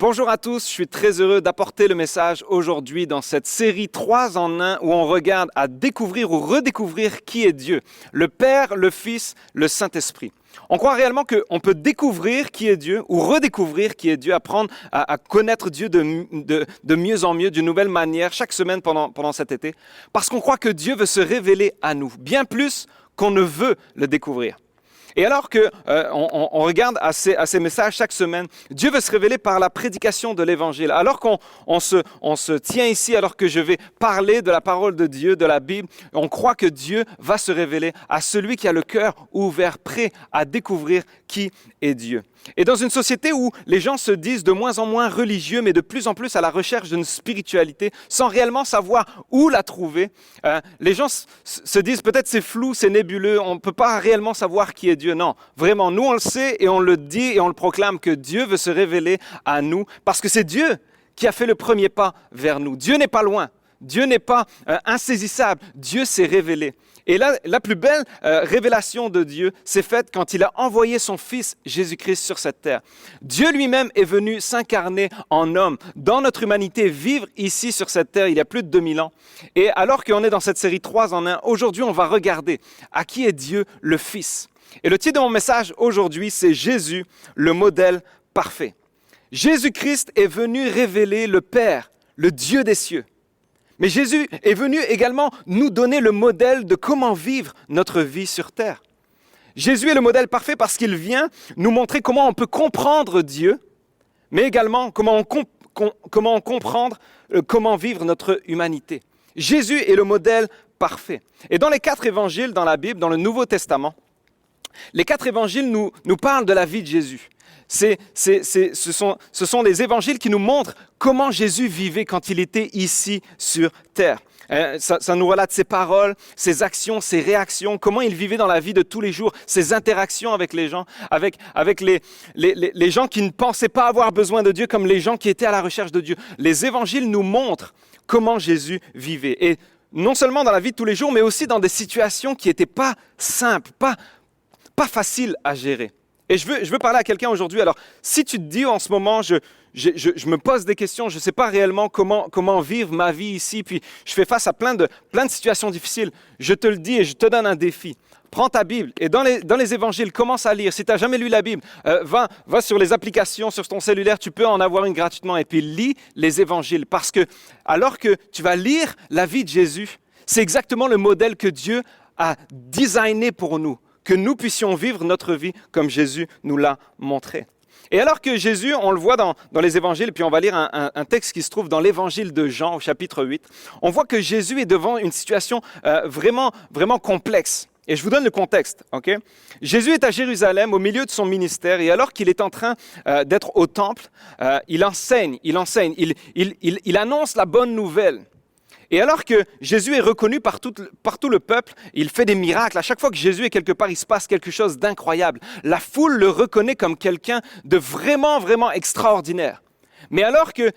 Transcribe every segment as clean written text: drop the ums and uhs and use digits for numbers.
Bonjour à tous, je suis très heureux d'apporter le message aujourd'hui dans cette série 3 en 1 où on regarde à découvrir ou redécouvrir qui est Dieu, le Père, le Fils, le Saint-Esprit. On croit réellement qu'on peut découvrir qui est Dieu ou redécouvrir qui est Dieu, apprendre à connaître Dieu de mieux en mieux, d'une nouvelle manière, chaque semaine pendant cet été, parce qu'on croit que Dieu veut se révéler à nous, bien plus qu'on ne veut le découvrir. Et alors qu'on regarde à ces messages chaque semaine, Dieu veut se révéler par la prédication de l'Évangile. Alors qu'on se tient ici, alors que je vais parler de la parole de Dieu, de la Bible, on croit que Dieu va se révéler à celui qui a le cœur ouvert, prêt à découvrir qui est Dieu. Et dans une société où les gens se disent de moins en moins religieux, mais de plus en plus à la recherche d'une spiritualité, sans réellement savoir où la trouver, les gens se disent peut-être c'est flou, c'est nébuleux, on ne peut pas réellement savoir qui est Dieu. Non, vraiment, nous on le sait et on le dit et on le proclame que Dieu veut se révéler à nous, parce que c'est Dieu qui a fait le premier pas vers nous. Dieu n'est pas loin, Dieu n'est pas insaisissable, Dieu s'est révélé. Et là, la plus belle révélation de Dieu s'est faite quand il a envoyé son Fils Jésus-Christ sur cette terre. Dieu lui-même est venu s'incarner en homme, dans notre humanité, vivre ici sur cette terre il y a plus de 2000 ans. Et alors qu'on est dans cette série 3 en 1, aujourd'hui on va regarder à qui est Dieu le Fils. Et le titre de mon message aujourd'hui, c'est Jésus, le modèle parfait. Jésus-Christ est venu révéler le Père, le Dieu des cieux. Mais Jésus est venu également nous donner le modèle de comment vivre notre vie sur terre. Jésus est le modèle parfait parce qu'il vient nous montrer comment on peut comprendre Dieu, mais également comment comprendre comment vivre notre humanité. Jésus est le modèle parfait. Et dans les 4 évangiles dans la Bible, dans le Nouveau Testament, les 4 évangiles nous parlent de la vie de Jésus. Ce sont des évangiles qui nous montrent comment Jésus vivait quand il était ici sur terre. Ça nous relate ses paroles, ses actions, ses réactions, comment il vivait dans la vie de tous les jours, ses interactions avec les gens, avec les gens qui ne pensaient pas avoir besoin de Dieu, comme les gens qui étaient à la recherche de Dieu. Les évangiles nous montrent comment Jésus vivait. Et non seulement dans la vie de tous les jours, mais aussi dans des situations qui n'étaient pas simples, pas faciles à gérer. Et je veux parler à quelqu'un aujourd'hui. Alors, si tu te dis en ce moment, je me pose des questions, je ne sais pas réellement comment vivre ma vie ici, puis je fais face à plein de situations difficiles, je te le dis et je te donne un défi. Prends ta Bible et dans les évangiles, commence à lire. Si tu n'as jamais lu la Bible, va sur les applications, sur ton cellulaire, tu peux en avoir une gratuitement et puis lis les évangiles. Parce que alors que tu vas lire la vie de Jésus, c'est exactement le modèle que Dieu a designé pour nous, que nous puissions vivre notre vie comme Jésus nous l'a montré. Et alors que Jésus, on le voit dans les évangiles, puis on va lire un texte qui se trouve dans l'évangile de Jean au chapitre 8, on voit que Jésus est devant une situation vraiment, vraiment complexe. Et je vous donne le contexte, ok? Jésus est à Jérusalem au milieu de son ministère et alors qu'il est en train d'être au temple, il enseigne, il annonce la bonne nouvelle. Et alors que Jésus est reconnu par tout le peuple, il fait des miracles. À chaque fois que Jésus est quelque part, il se passe quelque chose d'incroyable. La foule le reconnaît comme quelqu'un de vraiment, vraiment extraordinaire. Mais alors qu'il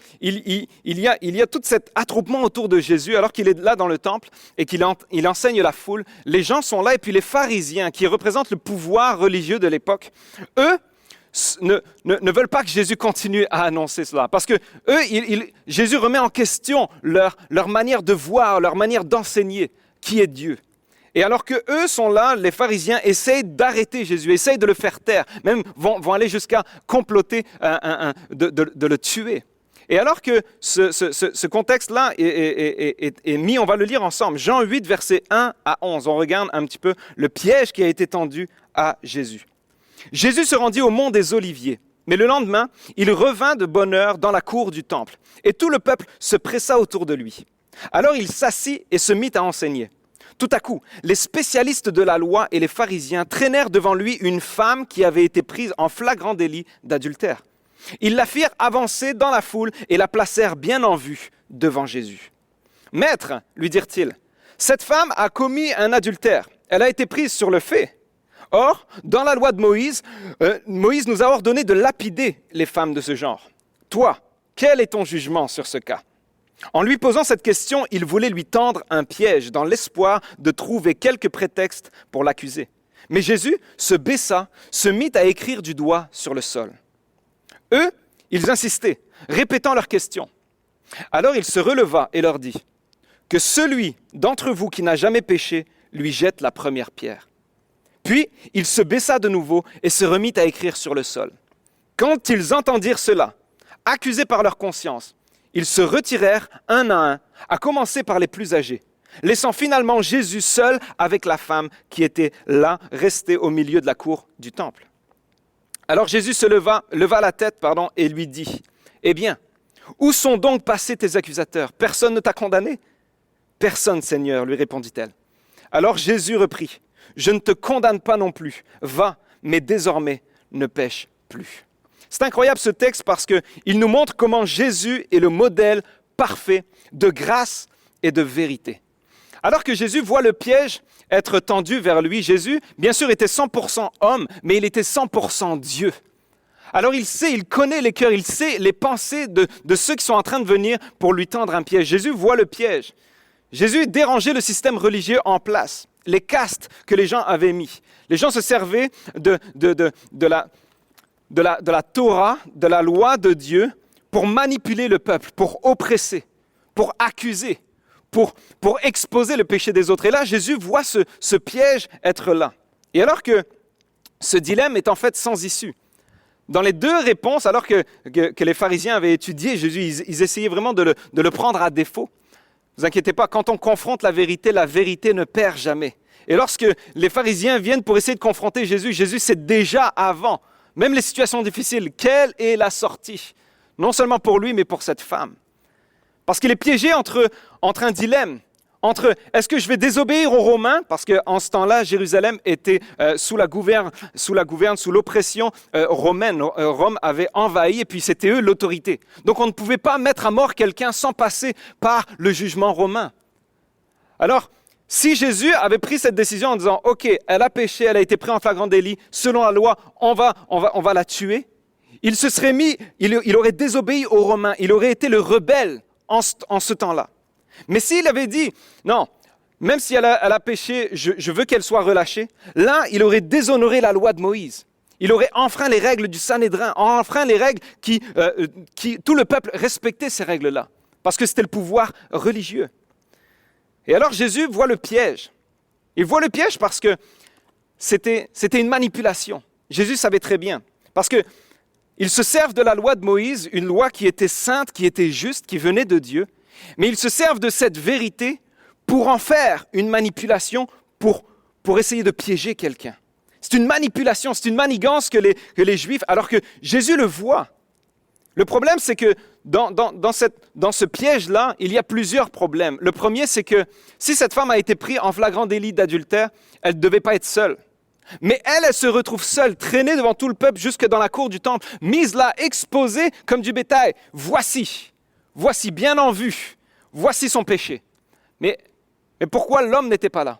y a tout cet attroupement autour de Jésus, alors qu'il est là dans le temple et qu'il enseigne la foule, les gens sont là et puis les pharisiens, qui représentent le pouvoir religieux de l'époque, eux, ne veulent pas que Jésus continue à annoncer cela. Parce que Jésus remet en question leur manière de voir, leur manière d'enseigner qui est Dieu. Et alors qu'eux sont là, les pharisiens essayent d'arrêter Jésus, essayent de le faire taire, même vont aller jusqu'à comploter de le tuer. Et alors que ce contexte-là est mis, on va le lire ensemble. Jean 8, versets 1 à 11. On regarde un petit peu le piège qui a été tendu à Jésus. Jésus se rendit au mont des Oliviers, mais le lendemain, il revint de bonne heure dans la cour du temple, et tout le peuple se pressa autour de lui. Alors il s'assit et se mit à enseigner. Tout à coup, les spécialistes de la loi et les pharisiens traînèrent devant lui une femme qui avait été prise en flagrant délit d'adultère. Ils la firent avancer dans la foule et la placèrent bien en vue devant Jésus. « Maître, lui dirent-ils, cette femme a commis un adultère. Elle a été prise sur le fait. Or, dans la loi de Moïse, Moïse nous a ordonné de lapider les femmes de ce genre. Toi, quel est ton jugement sur ce cas ?» En lui posant cette question, il voulait lui tendre un piège dans l'espoir de trouver quelques prétextes pour l'accuser. Mais Jésus se baissa, se mit à écrire du doigt sur le sol. Eux, Ils insistaient, répétant leurs questions. Alors il se releva et leur dit, « Que celui d'entre vous qui n'a jamais péché lui jette la première pierre. » Puis il se baissa de nouveau et se remit à écrire sur le sol. Quand ils entendirent cela, accusés par leur conscience, ils se retirèrent un à un, à commencer par les plus âgés, laissant finalement Jésus seul avec la femme qui était là, restée au milieu de la cour du temple. Alors Jésus leva la tête et lui dit, « Eh bien, où sont donc passés tes accusateurs? Personne ne t'a condamné? » »« Personne, Seigneur, lui répondit-elle. Alors Jésus reprit, « Je ne te condamne pas non plus. Va, mais désormais, ne pêche plus. » C'est incroyable ce texte parce qu'il nous montre comment Jésus est le modèle parfait de grâce et de vérité. Alors que Jésus voit le piège être tendu vers lui, Jésus, bien sûr, était 100% homme, mais il était 100% Dieu. Alors il connaît les cœurs, il sait les pensées de ceux qui sont en train de venir pour lui tendre un piège. Jésus voit le piège. Jésus dérangeait le système religieux en place, les castes que les gens avaient mis. Les gens se servaient de la Torah, de la loi de Dieu, pour manipuler le peuple, pour oppresser, pour accuser, pour exposer le péché des autres. Et là, Jésus voit ce piège être là. Et alors que ce dilemme est en fait sans issue, dans les deux réponses, alors que les pharisiens avaient étudié Jésus, ils essayaient vraiment de le prendre à défaut. Ne vous inquiétez pas, quand on confronte la vérité ne perd jamais. Et lorsque les pharisiens viennent pour essayer de confronter Jésus, Jésus sait déjà avant, même les situations difficiles, quelle est la sortie? Non seulement pour lui, mais pour cette femme. Parce qu'il est piégé entre un dilemme, entre est-ce que je vais désobéir aux Romains, parce qu'en ce temps-là, Jérusalem était sous l'oppression romaine. Rome avait envahi et puis c'était eux l'autorité. Donc on ne pouvait pas mettre à mort quelqu'un sans passer par le jugement romain. Alors, si Jésus avait pris cette décision en disant « Ok, elle a péché, elle a été prise en flagrant délit, selon la loi, on va la tuer », il se serait il aurait désobéi aux Romains, il aurait été le rebelle en ce temps-là. Mais s'il avait dit « Non, même si elle a péché, je veux qu'elle soit relâchée », là, il aurait déshonoré la loi de Moïse. Il aurait enfreint les règles du Sanhédrin, enfreint les règles qui tout le peuple respectait ces règles-là, parce que c'était le pouvoir religieux. Et alors Jésus voit le piège. Il voit le piège parce que c'était une manipulation. Jésus savait très bien. Parce qu'ils se servent de la loi de Moïse, une loi qui était sainte, qui était juste, qui venait de Dieu. Mais ils se servent de cette vérité pour en faire une manipulation, pour essayer de piéger quelqu'un. C'est une manipulation, c'est une manigance que les Juifs, alors que Jésus le voit. Le problème, c'est que dans ce piège-là, il y a plusieurs problèmes. Le premier, c'est que si cette femme a été prise en flagrant délit d'adultère, elle ne devait pas être seule. Mais elle se retrouve seule, traînée devant tout le peuple jusque dans la cour du temple, mise là, exposée comme du bétail. Voici bien en vue, voici son péché. Mais pourquoi l'homme n'était pas là?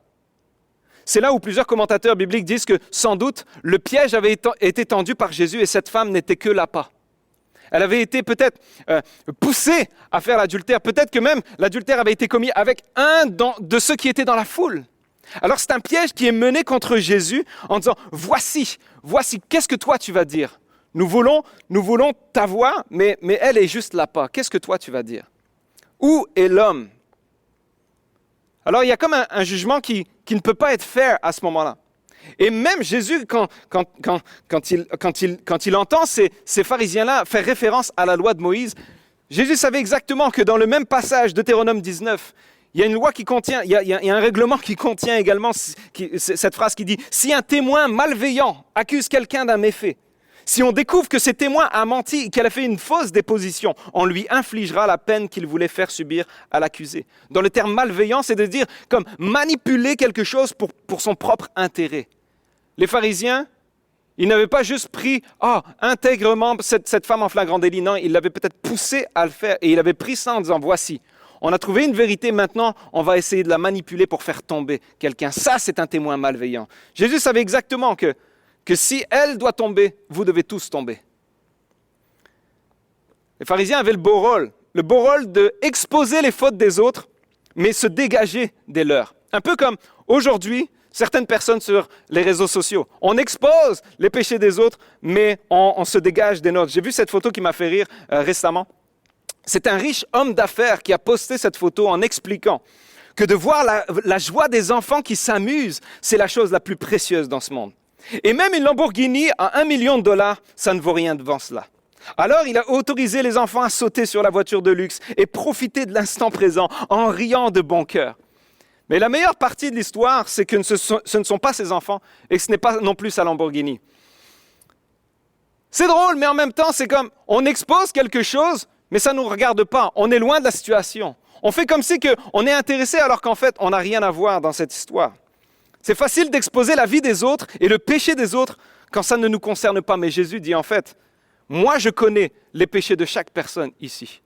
C'est là où plusieurs commentateurs bibliques disent que sans doute le piège avait été tendu par Jésus et cette femme n'était que l'appât. Elle avait été peut-être poussée à faire l'adultère. Peut-être que même l'adultère avait été commis avec un de ceux qui étaient dans la foule. Alors c'est un piège qui est mené contre Jésus en disant « Voici, qu'est-ce que toi tu vas dire? Nous voulons ta voix, mais elle est juste l'appât. Qu'est-ce que toi tu vas dire? Où est l'homme ?» Alors il y a comme un jugement qui ne peut pas être fait à ce moment-là. Et même Jésus, quand il entend ces pharisiens-là faire référence à la loi de Moïse, Jésus savait exactement que dans le même passage de Deutéronome 19, il y a une loi qui contient, il y a un règlement qui contient également cette phrase qui dit « Si un témoin malveillant accuse quelqu'un d'un méfait, si on découvre que ce témoin a menti et qu'elle a fait une fausse déposition, on lui infligera la peine qu'il voulait faire subir à l'accusé. » Dans le terme malveillant, c'est de dire comme manipuler quelque chose pour son propre intérêt. Les pharisiens, ils n'avaient pas juste pris intègrement cette femme en flagrant délit, non, ils l'avaient peut-être poussée à le faire et ils avaient pris ça en disant « Voici, on a trouvé une vérité, maintenant on va essayer de la manipuler pour faire tomber quelqu'un. » Ça, c'est un témoin malveillant. Jésus savait exactement que si elle doit tomber, vous devez tous tomber. Les pharisiens avaient le beau rôle d'exposer les fautes des autres, mais se dégager des leurs. Un peu comme aujourd'hui, certaines personnes sur les réseaux sociaux. On expose les péchés des autres, mais on se dégage des nôtres. J'ai vu cette photo qui m'a fait rire récemment. C'est un riche homme d'affaires qui a posté cette photo en expliquant que de voir la joie des enfants qui s'amusent, c'est la chose la plus précieuse dans ce monde. Et même une Lamborghini à $1 million, ça ne vaut rien devant cela. Alors, il a autorisé les enfants à sauter sur la voiture de luxe et profiter de l'instant présent en riant de bon cœur. Mais la meilleure partie de l'histoire, c'est que ce ne sont pas ses enfants et que ce n'est pas non plus sa Lamborghini. C'est drôle, mais en même temps, c'est comme on expose quelque chose, mais ça ne nous regarde pas. On est loin de la situation. On fait comme si on est intéressé alors qu'en fait, on n'a rien à voir dans cette histoire. C'est facile d'exposer la vie des autres et le péché des autres quand ça ne nous concerne pas. Mais Jésus dit en fait, moi je connais les péchés de chaque personne ici.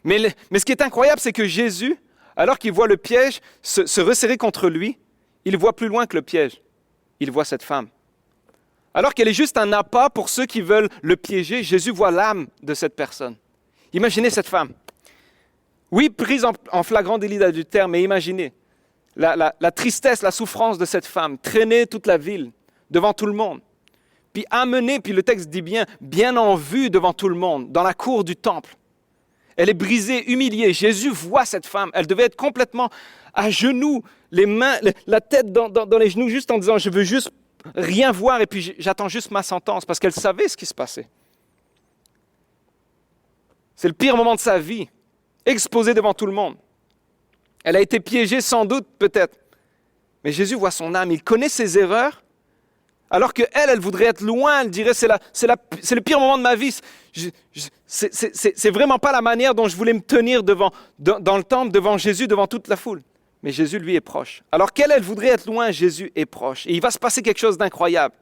Mais ce qui est incroyable, c'est que Jésus, alors qu'il voit le piège se resserrer contre lui, il voit plus loin que le piège. Il voit cette femme. Alors qu'elle est juste un appât pour ceux qui veulent le piéger, Jésus voit l'âme de cette personne. Imaginez cette femme. Oui, prise en flagrant délit d'adultère, mais imaginez la tristesse, la souffrance de cette femme, traînée toute la ville, devant tout le monde. Puis amenée, puis le texte dit bien en vue devant tout le monde, dans la cour du temple. Elle est brisée, humiliée. Jésus voit cette femme. Elle devait être complètement à genoux, les mains, la tête dans les genoux, juste en disant « je veux juste rien voir et puis j'attends juste ma sentence » parce qu'elle savait ce qui se passait. C'est le pire moment de sa vie, exposée devant tout le monde. Elle a été piégée sans doute, peut-être. Mais Jésus voit son âme, il connaît ses erreurs, alors qu'elle voudrait être loin, elle dirait c'est le pire moment de ma vie. C'est vraiment pas la manière dont je voulais me tenir dans le temple, devant Jésus, devant toute la foule. Mais Jésus, lui, est proche. Alors qu'elle voudrait être loin, Jésus est proche. Et il va se passer quelque chose d'incroyable.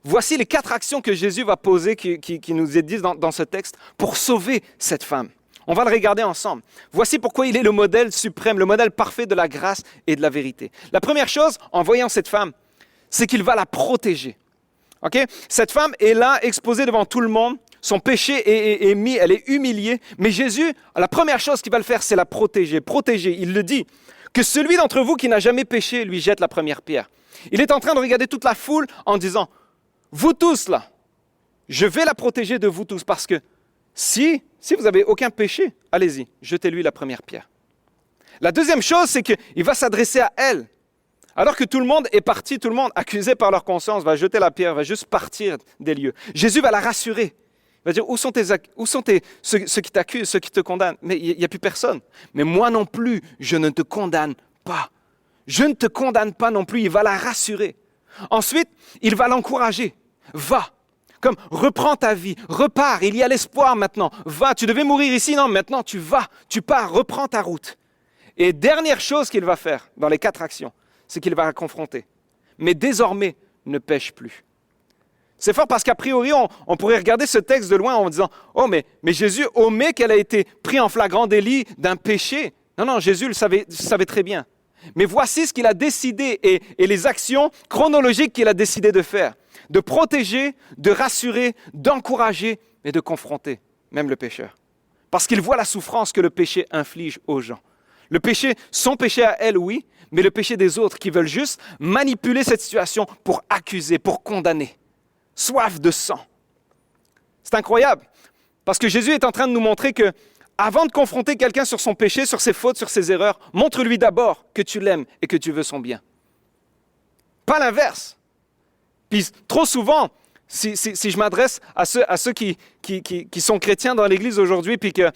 Voici les 4 actions que Jésus va poser, qui nous est dit dans ce texte, pour sauver cette femme. On va le regarder ensemble. Voici pourquoi il est le modèle suprême, le modèle parfait de la grâce et de la vérité. La première chose, en voyant cette femme, c'est qu'il va la protéger. Okay? Cette femme est là, exposée devant tout le monde. Son péché est mis, elle est humiliée. Mais Jésus, la première chose qu'il va le faire, c'est la protéger. Protéger, il le dit, que celui d'entre vous qui n'a jamais péché lui jette la première pierre. Il est en train de regarder toute la foule en disant, vous tous là, je vais la protéger de vous tous parce que si vous n'avez aucun péché, allez-y, jetez-lui la première pierre. La deuxième chose, c'est qu'il va s'adresser à elle. Alors que tout le monde est parti, tout le monde accusé par leur conscience va jeter la pierre, va juste partir des lieux. Jésus va la rassurer. Il va dire, où sont ceux qui t'accusent, ceux qui te condamnent? Mais il n'y a plus personne. Mais moi non plus, je ne te condamne pas. Je ne te condamne pas non plus. Il va la rassurer. Ensuite, il va l'encourager. Va. Comme, reprends ta vie, repars, il y a l'espoir maintenant. Va, tu devais mourir ici, non, maintenant tu vas, tu pars, reprends ta route. Et dernière chose qu'il va faire dans les 4 actions, c'est qu'il va la confronter. Mais désormais, ne pêche plus. C'est fort parce qu'a priori, on pourrait regarder ce texte de loin en disant « Oh, mais Jésus omet qu'elle a été prise en flagrant délit d'un péché. » Non, Jésus le savait très bien. Mais voici ce qu'il a décidé et les actions chronologiques qu'il a décidé de faire. De protéger, de rassurer, d'encourager et de confronter, même le pécheur. Parce qu'il voit la souffrance que le péché inflige aux gens. Le péché, son péché à elle, oui, mais le péché des autres qui veulent juste manipuler cette situation pour accuser, pour condamner. Soif de sang. C'est incroyable, parce que Jésus est en train de nous montrer que avant de confronter quelqu'un sur son péché, sur ses fautes, sur ses erreurs, montre-lui d'abord que tu l'aimes et que tu veux son bien. Pas l'inverse. Puis trop souvent, si je m'adresse à ceux qui sont chrétiens dans l'Église aujourd'hui, puis que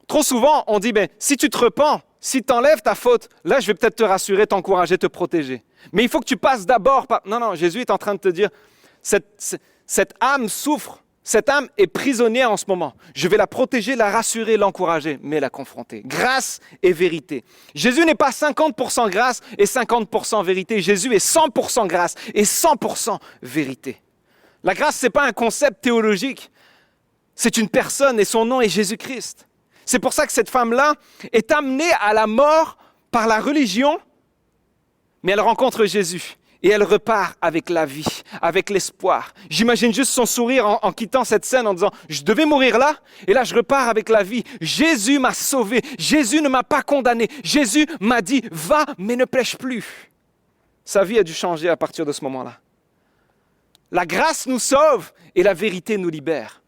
trop souvent on dit, si tu te repens, si tu enlèves ta faute, là je vais peut-être te rassurer, t'encourager, te protéger. Mais il faut que tu passes d'abord par... Non, Jésus est en train de te dire, cette âme souffre, cette âme est prisonnière en ce moment. Je vais la protéger, la rassurer, l'encourager, mais la confronter. Grâce et vérité. Jésus n'est pas 50% grâce et 50% vérité. Jésus est 100% grâce et 100% vérité. La grâce, ce n'est pas un concept théologique. C'est une personne et son nom est Jésus-Christ. C'est pour ça que cette femme-là est amenée à la mort par la religion, mais elle rencontre Jésus. Et elle repart avec la vie, avec l'espoir. J'imagine juste son sourire en quittant cette scène en disant « Je devais mourir là, et là je repars avec la vie. Jésus m'a sauvé, Jésus ne m'a pas condamné. Jésus m'a dit « Va, mais ne pêche plus. » Sa vie a dû changer à partir de ce moment-là. La grâce nous sauve et la vérité nous libère.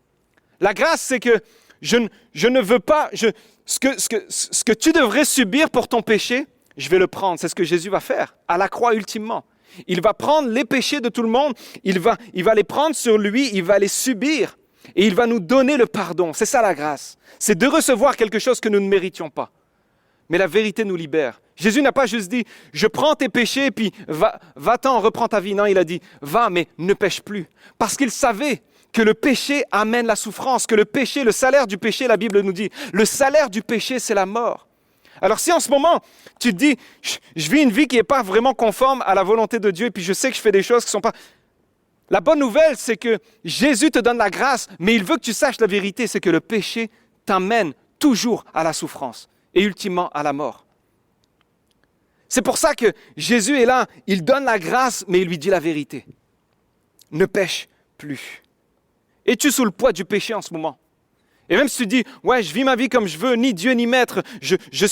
La grâce, c'est que je ne veux pas, ce que tu devrais subir pour ton péché, je vais le prendre. C'est ce que Jésus va faire à la croix ultimement. Il va prendre les péchés de tout le monde, il va les prendre sur lui, il va les subir et il va nous donner le pardon. C'est ça la grâce. C'est de recevoir quelque chose que nous ne méritions pas. Mais la vérité nous libère. Jésus n'a pas juste dit « je prends tes péchés, puis va-t'en, reprends ta vie ». Non, il a dit « va, mais ne pêche plus ». Parce qu'il savait que le péché amène la souffrance, que le péché, le salaire du péché, la Bible nous dit, le salaire du péché, c'est la mort. Alors si en ce moment, tu te dis « je vis une vie qui n'est pas vraiment conforme à la volonté de Dieu, et puis je sais que je fais des choses qui ne sont pas… » La bonne nouvelle, c'est que Jésus te donne la grâce, mais il veut que tu saches la vérité, c'est que le péché t'amène toujours à la souffrance et ultimement à la mort. C'est pour ça que Jésus est là, il donne la grâce, mais il lui dit la vérité. Ne pêche plus. Es-tu sous le poids du péché en ce moment? Et même si tu dis, ouais, je vis ma vie comme je veux, ni Dieu ni maître, je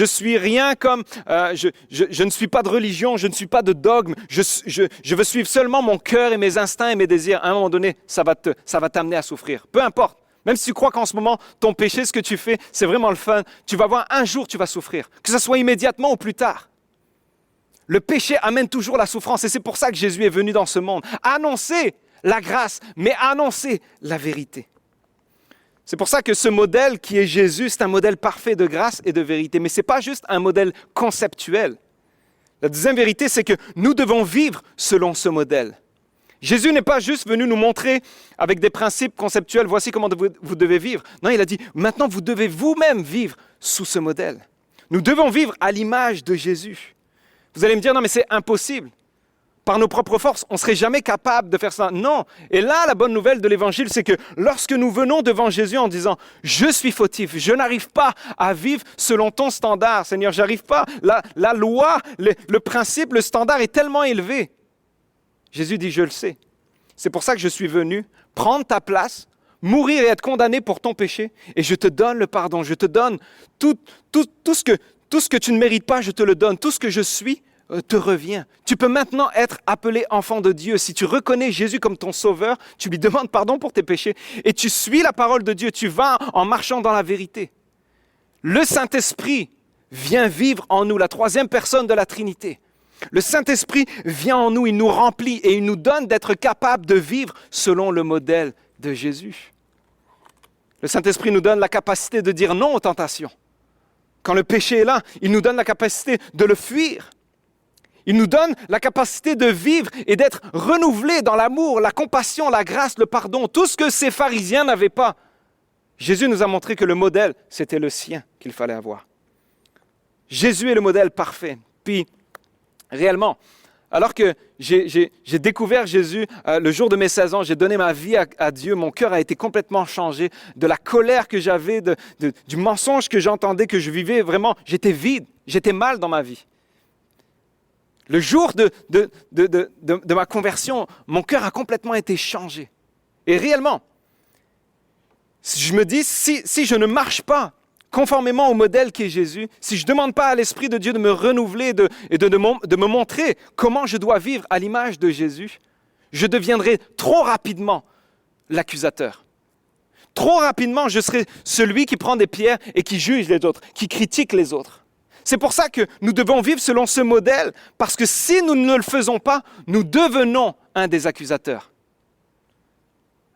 suis rien comme, je ne suis pas de religion, je ne suis pas de dogme, je veux suivre seulement mon cœur et mes instincts et mes désirs. À un moment donné, ça va t'amener à souffrir. Peu importe. Même si tu crois qu'en ce moment, ton péché, ce que tu fais, c'est vraiment le fun, tu vas voir un jour, tu vas souffrir. Que ce soit immédiatement ou plus tard. Le péché amène toujours la souffrance et c'est pour ça que Jésus est venu dans ce monde. Annoncer la grâce, mais annoncer la vérité. C'est pour ça que ce modèle qui est Jésus, c'est un modèle parfait de grâce et de vérité. Mais ce n'est pas juste un modèle conceptuel. La deuxième vérité, c'est que nous devons vivre selon ce modèle. Jésus n'est pas juste venu nous montrer avec des principes conceptuels, voici comment vous devez vivre. Non, il a dit, maintenant vous devez vous-même vivre sous ce modèle. Nous devons vivre à l'image de Jésus. Vous allez me dire, non mais c'est impossible. Par nos propres forces, on ne serait jamais capable de faire ça. Non. Et là, la bonne nouvelle de l'Évangile, c'est que lorsque nous venons devant Jésus en disant « Je suis fautif, je n'arrive pas à vivre selon ton standard, Seigneur, j'arrive pas. La loi, le principe, le standard est tellement élevé. » Jésus dit « Je le sais. C'est pour ça que je suis venu prendre ta place, mourir et être condamné pour ton péché, et je te donne le pardon. Je te donne tout ce que tu ne mérites pas, je te le donne. Tout ce que je suis te revient. Tu peux maintenant être appelé enfant de Dieu. Si tu reconnais Jésus comme ton sauveur, tu lui demandes pardon pour tes péchés et tu suis la parole de Dieu. Tu vas en marchant dans la vérité. Le Saint-Esprit vient vivre en nous, la troisième personne de la Trinité. Le Saint-Esprit vient en nous, il nous remplit et il nous donne d'être capable de vivre selon le modèle de Jésus. Le Saint-Esprit nous donne la capacité de dire non aux tentations. Quand le péché est là, il nous donne la capacité de le fuir. Il nous donne la capacité de vivre et d'être renouvelés dans l'amour, la compassion, la grâce, le pardon, tout ce que ces pharisiens n'avaient pas. Jésus nous a montré que le modèle, c'était le sien qu'il fallait avoir. Jésus est le modèle parfait. Puis, réellement, alors que j'ai découvert Jésus le jour de mes 16 ans, j'ai donné ma vie à Dieu, mon cœur a été complètement changé. De la colère que j'avais, du mensonge que j'entendais, que je vivais, vraiment, j'étais vide, j'étais mal dans ma vie. Le jour de ma conversion, mon cœur a complètement été changé. Et réellement, je me dis, si je ne marche pas conformément au modèle qui est Jésus, si je ne demande pas à l'Esprit de Dieu de me renouveler et de me montrer comment je dois vivre à l'image de Jésus, je deviendrai trop rapidement l'accusateur. Trop rapidement, je serai celui qui prend des pierres et qui juge les autres, qui critique les autres. C'est pour ça que nous devons vivre selon ce modèle, parce que si nous ne le faisons pas, nous devenons un des accusateurs.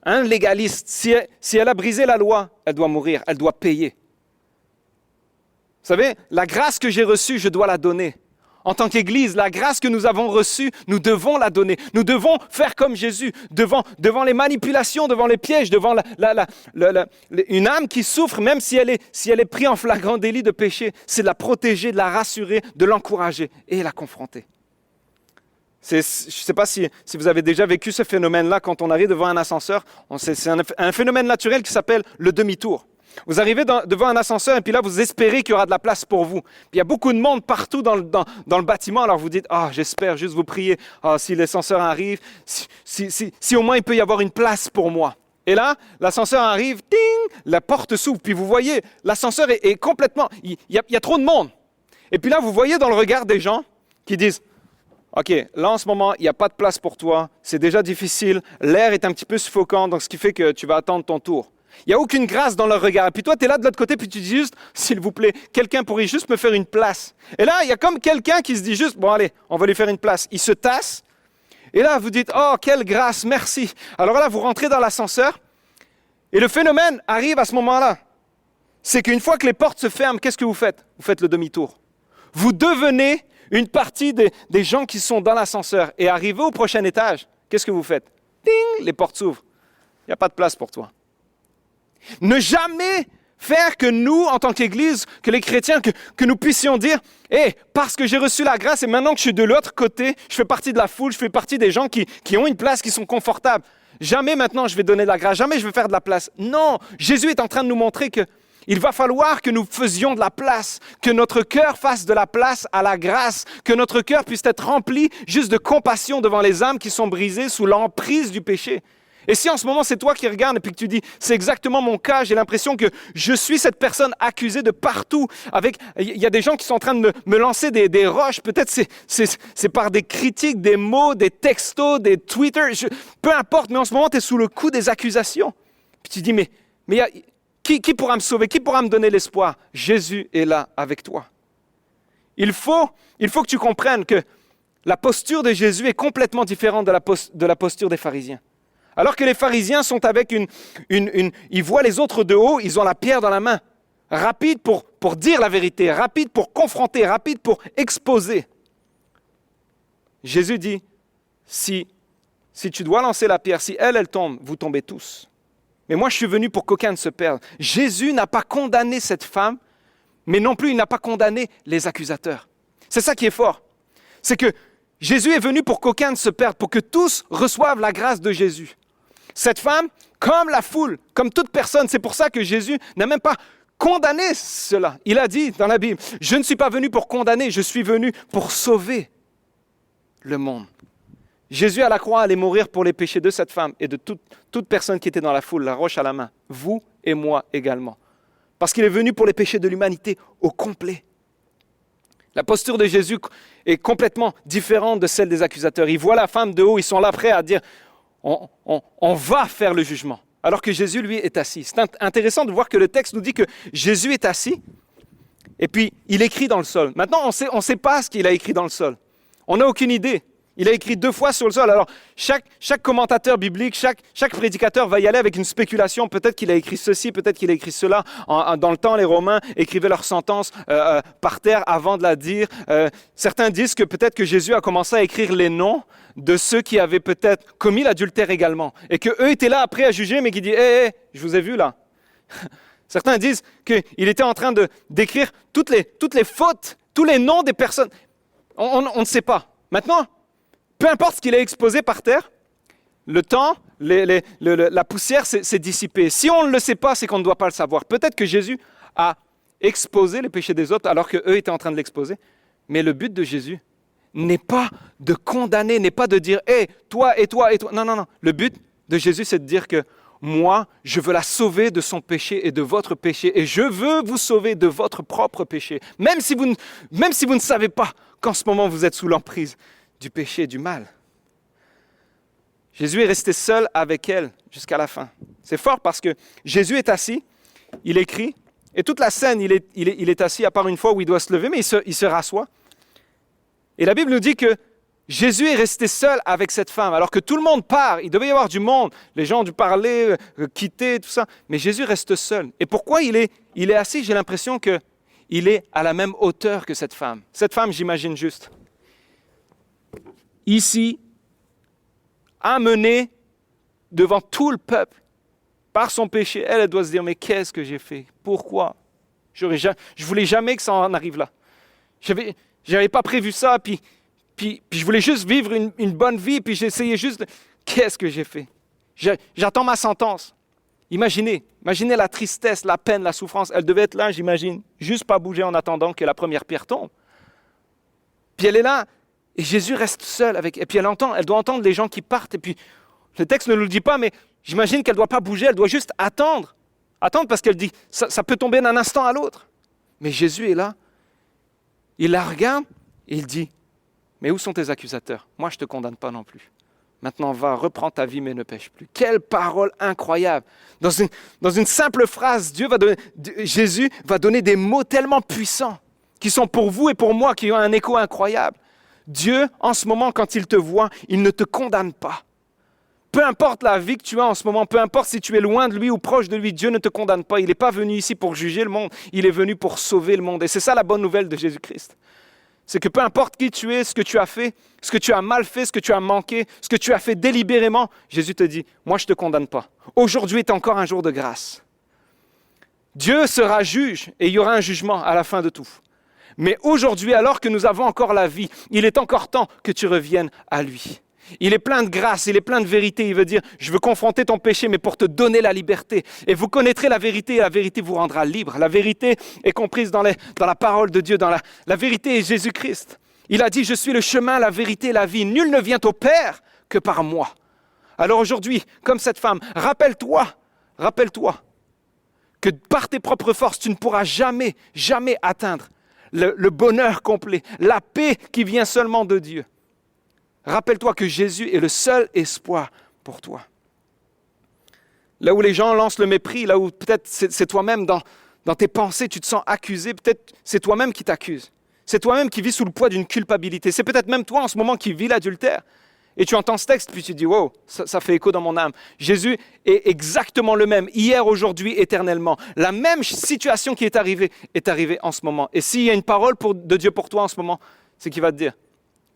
Un légaliste, si elle a brisé la loi, elle doit mourir, elle doit payer. Vous savez, la grâce que j'ai reçue, je dois la donner. En tant qu'Église, la grâce que nous avons reçue, nous devons la donner. Nous devons faire comme Jésus, devant les manipulations, devant les pièges, devant une âme qui souffre, même si elle est prise en flagrant délit de péché, c'est de la protéger, de la rassurer, de l'encourager et la confronter. Je ne sais pas si vous avez déjà vécu ce phénomène-là quand on arrive devant un ascenseur. C'est un phénomène naturel qui s'appelle le demi-tour. Vous arrivez devant un ascenseur et puis là, vous espérez qu'il y aura de la place pour vous. Puis il y a beaucoup de monde partout dans le bâtiment. Alors vous dites, j'espère, juste vous priez. Si l'ascenseur arrive, si au moins il peut y avoir une place pour moi. Et là, l'ascenseur arrive, ting, la porte s'ouvre. Puis vous voyez, l'ascenseur est complètement… Il y a trop de monde. Et puis là, vous voyez dans le regard des gens qui disent, OK, là en ce moment, il n'y a pas de place pour toi, c'est déjà difficile, l'air est un petit peu suffocant, donc ce qui fait que tu vas attendre ton tour. Il n'y a aucune grâce dans leur regard. Et puis toi, tu es là de l'autre côté, puis tu dis juste, s'il vous plaît, quelqu'un pourrait juste me faire une place. Et là, il y a comme quelqu'un qui se dit juste, bon allez, on va lui faire une place. Il se tasse, et là, vous dites, oh, quelle grâce, merci. Alors là, vous rentrez dans l'ascenseur, et le phénomène arrive à ce moment-là. C'est qu'une fois que les portes se ferment, qu'est-ce que vous faites? Vous faites le demi-tour. Vous devenez une partie des gens qui sont dans l'ascenseur. Et arrivé au prochain étage, qu'est-ce que vous faites? Ding, les portes s'ouvrent. Il n'y a pas de place pour toi. Ne jamais faire que nous, en tant qu'Église, que les chrétiens, que nous puissions dire « Hey, parce que j'ai reçu la grâce et maintenant que je suis de l'autre côté, je fais partie de la foule, je fais partie des gens qui ont une place, qui sont confortables. Jamais maintenant je vais donner de la grâce, jamais je vais faire de la place. » Non, Jésus est en train de nous montrer qu'il va falloir que nous faisions de la place, que notre cœur fasse de la place à la grâce, que notre cœur puisse être rempli juste de compassion devant les âmes qui sont brisées sous l'emprise du péché. Et si en ce moment c'est toi qui regardes et puis que tu dis c'est exactement mon cas, j'ai l'impression que je suis cette personne accusée de partout. Il y a des gens qui sont en train de me lancer des roches, peut-être c'est par des critiques, des mots, des textos, des Twitter, peu importe, mais en ce moment tu es sous le coup des accusations. Puis tu dis mais qui pourra me sauver, qui pourra me donner l'espoir? Jésus est là avec toi. Il faut que tu comprennes que la posture de Jésus est complètement différente de la posture des pharisiens. Alors que les pharisiens sont avec ils voient les autres de haut, ils ont la pierre dans la main. Rapide pour dire la vérité, rapide pour confronter, rapide pour exposer. Jésus dit, si tu dois lancer la pierre, si elle tombe, vous tombez tous. Mais moi, je suis venu pour qu'aucun ne se perde. Jésus n'a pas condamné cette femme, mais non plus, il n'a pas condamné les accusateurs. C'est ça qui est fort. C'est que Jésus est venu pour qu'aucun ne se perde, pour que tous reçoivent la grâce de Jésus. Cette femme, comme la foule, comme toute personne, c'est pour ça que Jésus n'a même pas condamné cela. Il a dit dans la Bible, « Je ne suis pas venu pour condamner, je suis venu pour sauver le monde. » Jésus à la croix allait mourir pour les péchés de cette femme et de toute personne qui était dans la foule, la roche à la main, vous et moi également. Parce qu'il est venu pour les péchés de l'humanité au complet. La posture de Jésus est complètement différente de celle des accusateurs. Ils voient la femme de haut, ils sont là prêts à dire on va faire le jugement. Alors que Jésus, lui, est assis. C'est intéressant de voir que le texte nous dit que Jésus est assis et puis il écrit dans le sol. Maintenant, on ne sait pas ce qu'il a écrit dans le sol. On n'a aucune idée. Il a écrit 2 fois sur le sol. Alors, chaque commentateur biblique, chaque prédicateur va y aller avec une spéculation. Peut-être qu'il a écrit ceci, peut-être qu'il a écrit cela. Dans le temps, les Romains écrivaient leur sentence par terre avant de la dire. Certains disent que peut-être que Jésus a commencé à écrire les noms de ceux qui avaient peut-être commis l'adultère également. Et qu'eux étaient là après à juger, mais qui disent « Hé, je vous ai vu là. » Certains disent qu'il était en train d'écrire toutes les fautes, tous les noms des personnes. On ne sait pas. Maintenant, peu importe ce qu'il a exposé par terre, le temps, la poussière s'est dissipée. Si on ne le sait pas, c'est qu'on ne doit pas le savoir. Peut-être que Jésus a exposé les péchés des autres alors qu'eux étaient en train de l'exposer. Mais le but de Jésus n'est pas de condamner, n'est pas de dire « Hé, toi et toi et toi ». Non. Le but de Jésus, c'est de dire que moi, je veux la sauver de son péché et de votre péché. Et je veux vous sauver de votre propre péché. Même si vous ne savez pas qu'en ce moment, vous êtes sous l'emprise du péché et du mal. Jésus est resté seul avec elle jusqu'à la fin. C'est fort parce que Jésus est assis, il écrit, et toute la scène, il est assis, à part une fois où il doit se lever, mais il se rassoit. Et la Bible nous dit que Jésus est resté seul avec cette femme, alors que tout le monde part, il devait y avoir du monde, les gens ont dû parler, quitter, tout ça, mais Jésus reste seul. Et pourquoi il est assis? J'ai l'impression qu'il est à la même hauteur que cette femme. Cette femme, j'imagine juste. Ici, amenée devant tout le peuple par son péché, elle doit se dire, mais qu'est-ce que j'ai fait? Pourquoi? Je voulais jamais que ça en arrive là. J'avais pas prévu ça, puis je voulais juste vivre une bonne vie, puis j'essayais juste qu'est-ce que j'ai fait? J'attends ma sentence. Imaginez la tristesse, la peine, la souffrance. Elle devait être là, j'imagine, juste pas bouger en attendant que la première pierre tombe. Puis elle est là, et Jésus reste seul avec. Et puis elle doit entendre les gens qui partent. Et puis le texte ne nous le dit pas, mais j'imagine qu'elle ne doit pas bouger, elle doit juste attendre. Attendre parce qu'elle dit, ça peut tomber d'un instant à l'autre. Mais Jésus est là. Il la regarde et il dit, Mais où sont tes accusateurs? Moi, je ne te condamne pas non plus. Maintenant, va, reprends ta vie, mais ne pêche plus. Quelle parole incroyable! Dans une simple phrase, Jésus va donner des mots tellement puissants qui sont pour vous et pour moi, qui ont un écho incroyable. Dieu, en ce moment, quand il te voit, il ne te condamne pas. Peu importe la vie que tu as en ce moment, peu importe si tu es loin de lui ou proche de lui, Dieu ne te condamne pas. Il n'est pas venu ici pour juger le monde, il est venu pour sauver le monde. Et c'est ça la bonne nouvelle de Jésus-Christ. C'est que peu importe qui tu es, ce que tu as fait, ce que tu as mal fait, ce que tu as manqué, ce que tu as fait délibérément, Jésus te dit, moi je ne te condamne pas. Aujourd'hui est encore un jour de grâce. Dieu sera juge et il y aura un jugement à la fin de tout. Mais aujourd'hui, alors que nous avons encore la vie, il est encore temps que tu reviennes à lui. Il est plein de grâce, il est plein de vérité. Il veut dire, je veux confronter ton péché, mais pour te donner la liberté. Et vous connaîtrez la vérité, et la vérité vous rendra libre. La vérité est comprise dans la parole de Dieu. La vérité est Jésus-Christ. Il a dit, je suis le chemin, la vérité et la vie. Nul ne vient au Père que par moi. Alors aujourd'hui, comme cette femme, rappelle-toi que par tes propres forces, tu ne pourras jamais atteindre le bonheur complet, la paix qui vient seulement de Dieu. Rappelle-toi que Jésus est le seul espoir pour toi. Là où les gens lancent le mépris, là où peut-être c'est toi-même dans tes pensées, tu te sens accusé, peut-être c'est toi-même qui t'accuse. C'est toi-même qui vis sous le poids d'une culpabilité. C'est peut-être même toi en ce moment qui vis l'adultère. Et tu entends ce texte, puis tu te dis, wow, ça fait écho dans mon âme. Jésus est exactement le même, hier, aujourd'hui, éternellement. La même situation qui est arrivée en ce moment. Et s'il y a une parole de Dieu pour toi en ce moment, c'est qu'il va te dire,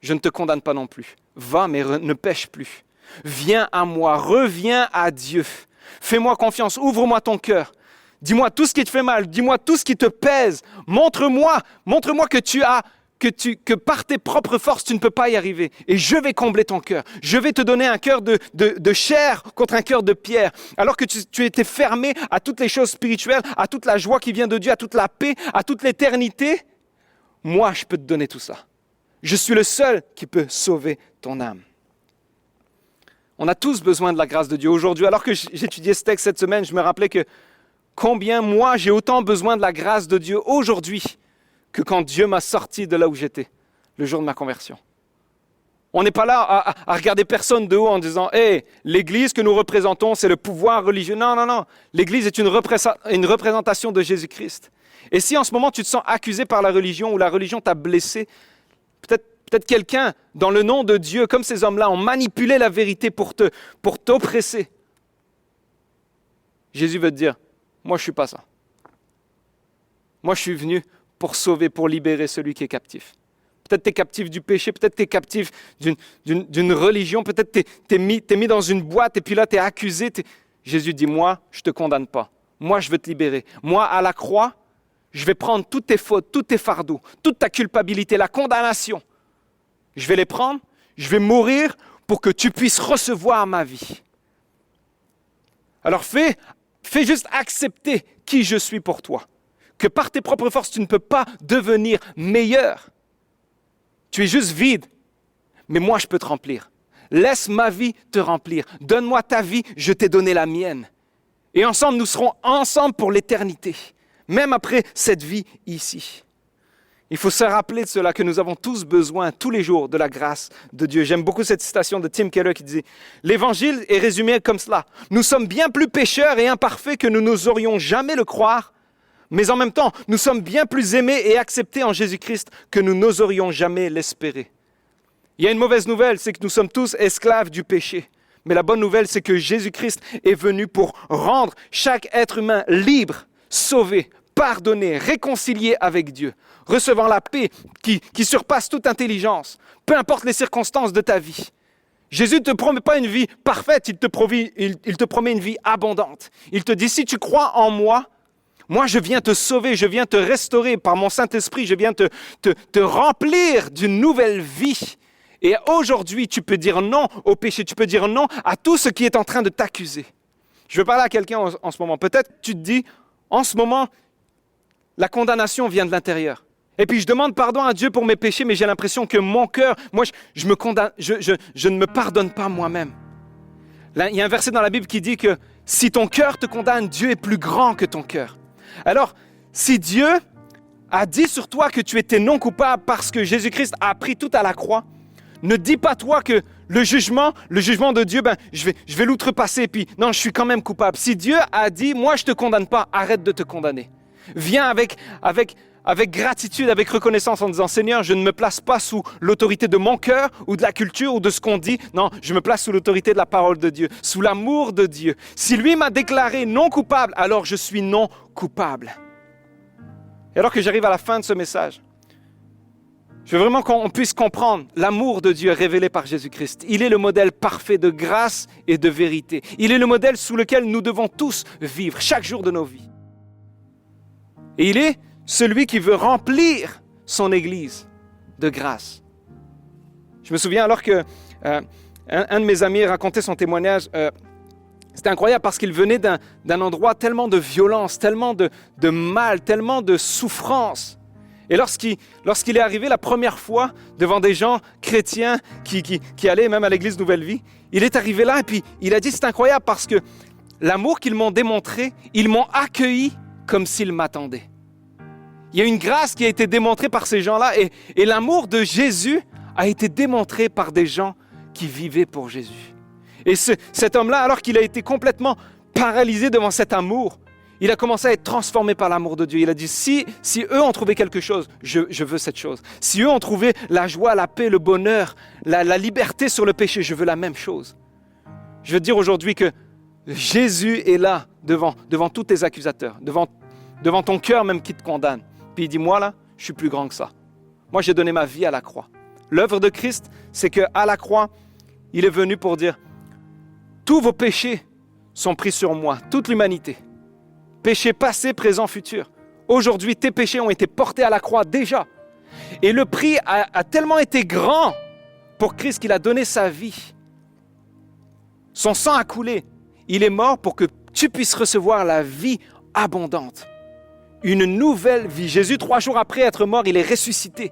je ne te condamne pas non plus. Va, mais ne pêche plus. Viens à moi, reviens à Dieu. Fais-moi confiance, ouvre-moi ton cœur. Dis-moi tout ce qui te fait mal, dis-moi tout ce qui te pèse. Montre-moi que par tes propres forces, tu ne peux pas y arriver. Et je vais combler ton cœur. Je vais te donner un cœur de chair contre un cœur de pierre. Alors que tu étais fermé à toutes les choses spirituelles, à toute la joie qui vient de Dieu, à toute la paix, à toute l'éternité, moi, je peux te donner tout ça. Je suis le seul qui peut sauver ton âme. On a tous besoin de la grâce de Dieu. Aujourd'hui, alors que j'étudiais ce texte cette semaine, je me rappelais que combien moi j'ai autant besoin de la grâce de Dieu aujourd'hui que quand Dieu m'a sorti de là où j'étais, le jour de ma conversion. On n'est pas là à regarder personne de haut en disant « Hey, l'Église que nous représentons, c'est le pouvoir religieux. » Non. L'Église est une représentation de Jésus-Christ. Et si en ce moment tu te sens accusé par la religion ou la religion t'a blessé, peut-être quelqu'un, dans le nom de Dieu, comme ces hommes-là, ont manipulé la vérité pour t'oppresser. Jésus veut te dire, moi je ne suis pas ça. Moi je suis venu pour sauver, pour libérer celui qui est captif. Peut-être tu es captif du péché, peut-être tu es captif d'une religion, peut-être tu es mis dans une boîte et puis là tu es accusé. Jésus dit, moi je ne te condamne pas. Moi je veux te libérer. Moi à la croix, je vais prendre toutes tes fautes, tous tes fardeaux, toute ta culpabilité, la condamnation. Je vais les prendre, je vais mourir pour que tu puisses recevoir ma vie. Alors fais juste accepter qui je suis pour toi. Que par tes propres forces, tu ne peux pas devenir meilleur. Tu es juste vide, mais moi je peux te remplir. Laisse ma vie te remplir. Donne-moi ta vie, je t'ai donné la mienne. Et ensemble, nous serons ensemble pour l'éternité, même après cette vie ici. Il faut se rappeler de cela, que nous avons tous besoin, tous les jours, de la grâce de Dieu. J'aime beaucoup cette citation de Tim Keller qui dit « L'Évangile est résumé comme cela. Nous sommes bien plus pécheurs et imparfaits que nous n'oserions jamais le croire, mais en même temps, nous sommes bien plus aimés et acceptés en Jésus-Christ que nous n'oserions jamais l'espérer. » Il y a une mauvaise nouvelle, c'est que nous sommes tous esclaves du péché. Mais la bonne nouvelle, c'est que Jésus-Christ est venu pour rendre chaque être humain libre, sauvé, pardonné, réconcilié avec Dieu, recevant la paix qui surpasse toute intelligence, peu importe les circonstances de ta vie. Jésus ne te promet pas une vie parfaite, il te promet une vie abondante. Il te dit, si tu crois en moi, moi je viens te sauver, je viens te restaurer par mon Saint-Esprit, je viens te remplir d'une nouvelle vie. Et aujourd'hui, tu peux dire non au péché, tu peux dire non à tout ce qui est en train de t'accuser. Je veux parler à quelqu'un en ce moment. Peut-être tu te dis, en ce moment, la condamnation vient de l'intérieur. Et puis je demande pardon à Dieu pour mes péchés, mais j'ai l'impression que mon cœur, moi je ne me pardonne pas moi-même. Là, il y a un verset dans la Bible qui dit que si ton cœur te condamne, Dieu est plus grand que ton cœur. Alors, si Dieu a dit sur toi que tu étais non coupable parce que Jésus-Christ a pris tout à la croix, ne dis pas toi que le jugement de Dieu, je vais l'outrepasser, puis non, je suis quand même coupable. Si Dieu a dit, moi je ne te condamne pas, arrête de te condamner. Viens avec gratitude, avec reconnaissance en disant, Seigneur, je ne me place pas sous l'autorité de mon cœur ou de la culture ou de ce qu'on dit. Non, je me place sous l'autorité de la parole de Dieu, sous l'amour de Dieu. Si lui m'a déclaré non coupable, alors je suis non coupable. Et alors que j'arrive à la fin de ce message, je veux vraiment qu'on puisse comprendre l'amour de Dieu révélé par Jésus-Christ. Il est le modèle parfait de grâce et de vérité. Il est le modèle sous lequel nous devons tous vivre chaque jour de nos vies. Et il est celui qui veut remplir son Église de grâce. Je me souviens alors que un de mes amis racontait son témoignage. C'était incroyable parce qu'il venait d'un endroit tellement de violence, tellement de mal, tellement de souffrance. Et lorsqu'il est arrivé la première fois devant des gens chrétiens qui allaient même à l'église Nouvelle Vie, il est arrivé là et puis il a dit, c'est incroyable parce que l'amour qu'ils m'ont démontré, ils m'ont accueilli comme s'ils m'attendaient. Il y a une grâce qui a été démontrée par ces gens-là et l'amour de Jésus a été démontré par des gens qui vivaient pour Jésus. Et cet homme-là, alors qu'il a été complètement paralysé devant cet amour, il a commencé à être transformé par l'amour de Dieu. Il a dit, si eux ont trouvé quelque chose, je veux cette chose. Si eux ont trouvé la joie, la paix, le bonheur, la liberté sur le péché, je veux la même chose. Je veux dire aujourd'hui que Jésus est là devant tous tes accusateurs, devant ton cœur même qui te condamne. Puis il dit, moi là, je suis plus grand que ça. Moi, j'ai donné ma vie à la croix. L'œuvre de Christ, c'est qu'à la croix, il est venu pour dire, tous vos péchés sont pris sur moi, toute l'humanité. Péchés passés, présents, futurs. Aujourd'hui, tes péchés ont été portés à la croix déjà. Et le prix a tellement été grand pour Christ qu'il a donné sa vie. Son sang a coulé. Il est mort pour que tu puisses recevoir la vie abondante. Une nouvelle vie. Jésus, 3 jours après être mort, il est ressuscité.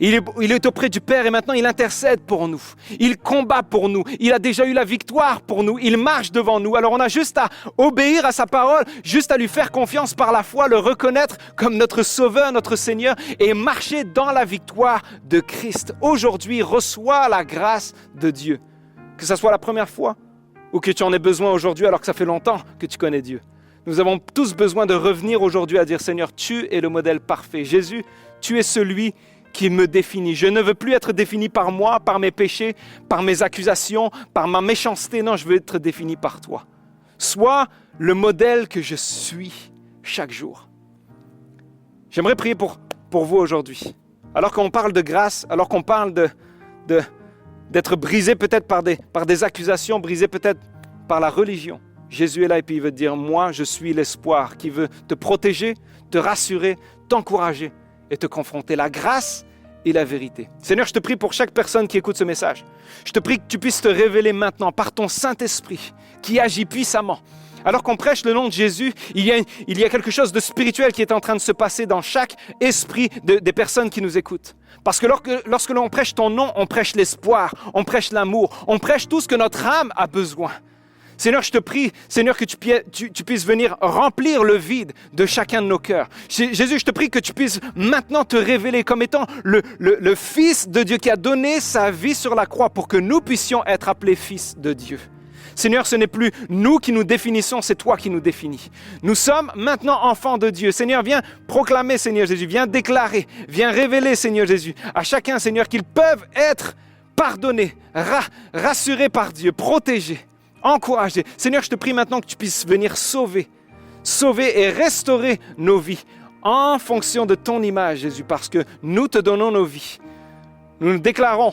Il est auprès du Père et maintenant il intercède pour nous. Il combat pour nous. Il a déjà eu la victoire pour nous. Il marche devant nous. Alors on a juste à obéir à sa parole, juste à lui faire confiance par la foi, le reconnaître comme notre Sauveur, notre Seigneur et marcher dans la victoire de Christ. Aujourd'hui, reçois la grâce de Dieu. Que ce soit la première fois ou que tu en aies besoin aujourd'hui alors que ça fait longtemps que tu connais Dieu. Nous avons tous besoin de revenir aujourd'hui à dire, Seigneur, tu es le modèle parfait. Jésus, tu es celui qui me définit. Je ne veux plus être défini par moi, par mes péchés, par mes accusations, par ma méchanceté. Non, je veux être défini par toi. Sois le modèle que je suis chaque jour. J'aimerais prier pour vous aujourd'hui. Alors qu'on parle de grâce, alors qu'on parle d'être brisé peut-être par des accusations, brisé peut-être par la religion. Jésus est là et puis il veut te dire, moi je suis l'espoir qui veut te protéger, te rassurer, t'encourager et te confronter. La grâce et la vérité. Seigneur, je te prie pour chaque personne qui écoute ce message. Je te prie que tu puisses te révéler maintenant par ton Saint-Esprit qui agit puissamment. Alors qu'on prêche le nom de Jésus, il y a quelque chose de spirituel qui est en train de se passer dans chaque esprit des personnes qui nous écoutent. Parce que lorsque l'on prêche ton nom, on prêche l'espoir, on prêche l'amour, on prêche tout ce que notre âme a besoin. Seigneur, je te prie, Seigneur, que tu puisses venir remplir le vide de chacun de nos cœurs. Jésus, je te prie que tu puisses maintenant te révéler comme étant le Fils de Dieu qui a donné sa vie sur la croix pour que nous puissions être appelés fils de Dieu. Seigneur, ce n'est plus nous qui nous définissons, c'est toi qui nous définis. Nous sommes maintenant enfants de Dieu. Seigneur, viens proclamer, Seigneur Jésus, viens déclarer, viens révéler, Seigneur Jésus, à chacun, Seigneur, qu'ils peuvent être pardonnés, rassurés par Dieu, protégés. Encourager. Seigneur, je te prie maintenant que tu puisses venir sauver et restaurer nos vies en fonction de ton image, Jésus, parce que nous te donnons nos vies. Nous nous déclarons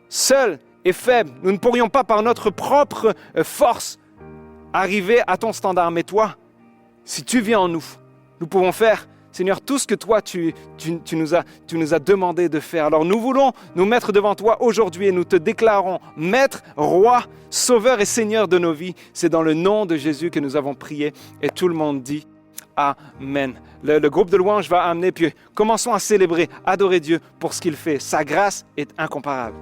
seuls et faibles. Nous ne pourrions pas par notre propre force arriver à ton standard. Mais toi, si tu viens en nous, nous pouvons faire, Seigneur, tout ce que toi, tu nous as demandé de faire. Alors nous voulons nous mettre devant toi aujourd'hui et nous te déclarons Maître, Roi, Sauveur et Seigneur de nos vies. C'est dans le nom de Jésus que nous avons prié et tout le monde dit Amen. Le groupe de louanges va amener, puis commençons à célébrer, adorer Dieu pour ce qu'il fait. Sa grâce est incomparable.